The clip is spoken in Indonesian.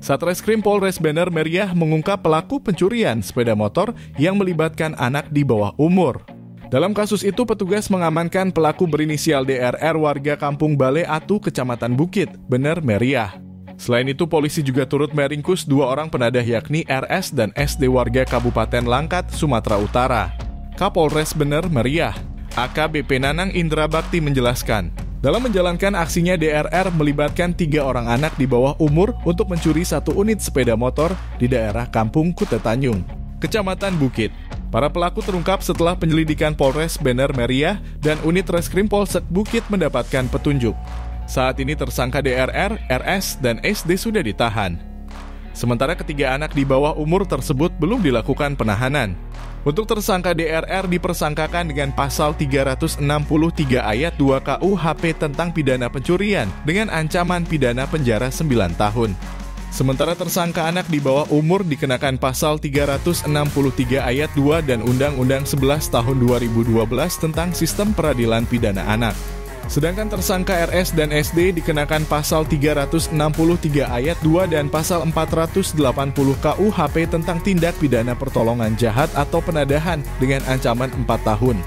Satreskrim Polres Bener Meriah mengungkap pelaku pencurian sepeda motor yang melibatkan anak di bawah umur. Dalam kasus itu, petugas mengamankan pelaku berinisial DRR warga Kampung Bale Atu, Kecamatan Bukit, Bener Meriah. Selain itu, polisi juga turut meringkus 2 orang penadah yakni RS dan SD warga Kabupaten Langkat, Sumatera Utara. Kapolres Bener Meriah, AKBP Nanang Indra Bakti menjelaskan, dalam menjalankan aksinya DRR melibatkan 3 orang anak di bawah umur untuk mencuri 1 unit sepeda motor di daerah Kampung Kutetanyung, Kecamatan Bukit. Para pelaku terungkap setelah penyelidikan Polres Bener Meriah dan unit Reskrim Polsek Bukit mendapatkan petunjuk. Saat ini tersangka DRR, RS, dan SD sudah ditahan. Sementara ketiga anak di bawah umur tersebut belum dilakukan penahanan. Untuk tersangka DRR dipersangkakan dengan pasal 363 ayat 2 KUHP tentang pidana pencurian dengan ancaman pidana penjara 9 tahun. Sementara tersangka anak di bawah umur dikenakan pasal 363 ayat 2 dan Undang-Undang 11 tahun 2012 tentang Sistem Peradilan Pidana Anak. Sedangkan tersangka RS dan SD dikenakan pasal 363 ayat 2 dan pasal 480 KUHP tentang tindak pidana pertolongan jahat atau penadahan dengan ancaman 4 tahun.